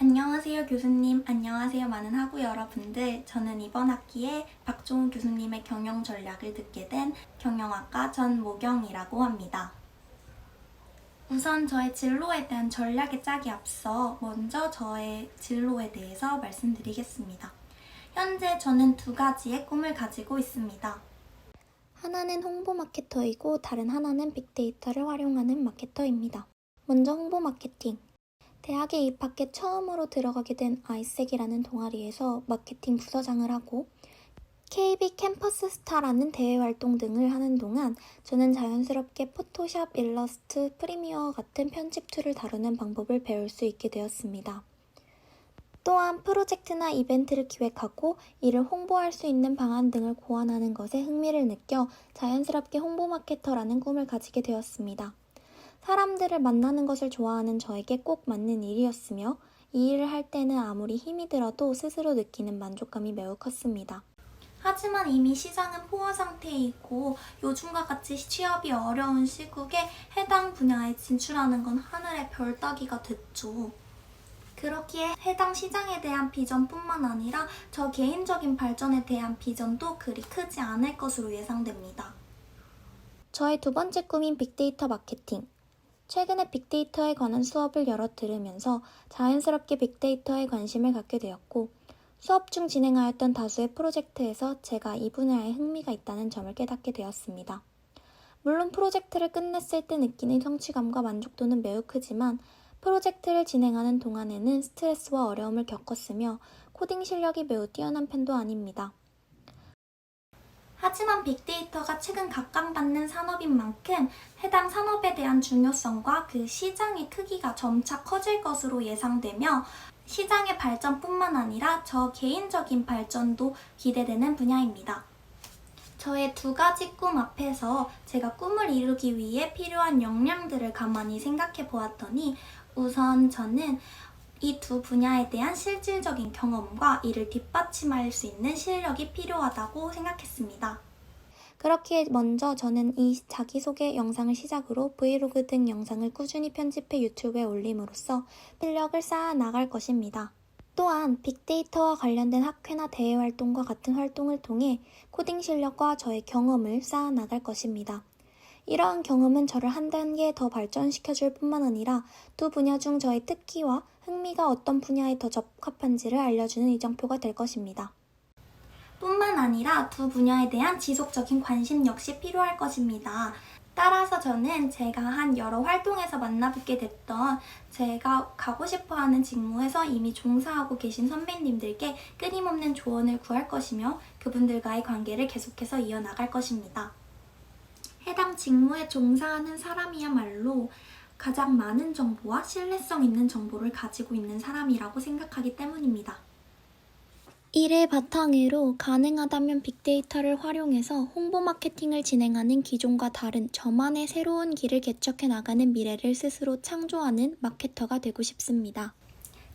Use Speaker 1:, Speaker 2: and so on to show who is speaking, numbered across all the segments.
Speaker 1: 안녕하세요 교수님, 안녕하세요 많은 학우 여러분들. 저는 이번 학기에 박종우 교수님의 경영 전략을 듣게 된 경영학과 전모경이라고 합니다. 우선 저의 진로에 대한 전략의 짝에 앞서 먼저 저의 진로에 대해서 말씀드리겠습니다. 현재 저는 두 가지의 꿈을 가지고 있습니다. 하나는 홍보 마케터이고 다른 하나는 빅데이터를 활용하는 마케터입니다. 먼저 홍보 마케팅. 대학에 입학해 처음으로 들어가게 된 아이색이라는 동아리에서 마케팅 부서장을 하고 KB 캠퍼스 스타라는 대외 활동 등을 하는 동안 저는 자연스럽게 포토샵, 일러스트, 프리미어 같은 편집 툴을 다루는 방법을 배울 수 있게 되었습니다. 또한 프로젝트나 이벤트를 기획하고 이를 홍보할 수 있는 방안 등을 고안하는 것에 흥미를 느껴 자연스럽게 홍보 마케터라는 꿈을 가지게 되었습니다. 사람들을 만나는 것을 좋아하는 저에게 꼭 맞는 일이었으며 이 일을 할 때는 아무리 힘이 들어도 스스로 느끼는 만족감이 매우 컸습니다. 하지만 이미 시장은 포화 상태에 있고 요즘과 같이 취업이 어려운 시국에 해당 분야에 진출하는 건 하늘의 별 따기가 됐죠. 그렇기에 해당 시장에 대한 비전뿐만 아니라 저 개인적인 발전에 대한 비전도 그리 크지 않을 것으로 예상됩니다. 저의 두 번째 꿈인 빅데이터 마케팅. 최근에 빅데이터에 관한 수업을 여러 들으면서 자연스럽게 빅데이터에 관심을 갖게 되었고 수업 중 진행하였던 다수의 프로젝트에서 제가 이 분야에 흥미가 있다는 점을 깨닫게 되었습니다. 물론 프로젝트를 끝냈을 때 느끼는 성취감과 만족도는 매우 크지만 프로젝트를 진행하는 동안에는 스트레스와 어려움을 겪었으며 코딩 실력이 매우 뛰어난 편도 아닙니다. 하지만 빅데이터가 최근 각광받는 산업인 만큼 해당 산업에 대한 중요성과 그 시장의 크기가 점차 커질 것으로 예상되며 시장의 발전뿐만 아니라 저 개인적인 발전도 기대되는 분야입니다. 저의 두 가지 꿈 앞에서 제가 꿈을 이루기 위해 필요한 역량들을 가만히 생각해 보았더니 우선 저는 이 두 분야에 대한 실질적인 경험과 이를 뒷받침할 수 있는 실력이 필요하다고 생각했습니다. 그렇기에 먼저 저는 이 자기소개 영상을 시작으로 브이로그 등 영상을 꾸준히 편집해 유튜브에 올림으로써 실력을 쌓아 나갈 것입니다. 또한 빅데이터와 관련된 학회나 대외 활동과 같은 활동을 통해 코딩 실력과 저의 경험을 쌓아 나갈 것입니다. 이러한 경험은 저를 한 단계 더 발전시켜줄 뿐만 아니라 두 분야 중 저의 특기와 흥미가 어떤 분야에 더 적합한지를 알려주는 이정표가 될 것입니다. 뿐만 아니라 두 분야에 대한 지속적인 관심 역시 필요할 것입니다. 따라서 저는 제가 한 여러 활동에서 만나뵙게 됐던 제가 가고 싶어하는 직무에서 이미 종사하고 계신 선배님들께 끊임없는 조언을 구할 것이며 그분들과의 관계를 계속해서 이어나갈 것입니다. 해당 직무에 종사하는 사람이야말로 가장 많은 정보와 신뢰성 있는 정보를 가지고 있는 사람이라고 생각하기 때문입니다. 이를 바탕으로 가능하다면 빅데이터를 활용해서 홍보 마케팅을 진행하는 기존과 다른 저만의 새로운 길을 개척해 나가는 미래를 스스로 창조하는 마케터가 되고 싶습니다.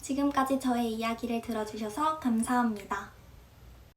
Speaker 1: 지금까지 저의 이야기를 들어주셔서 감사합니다.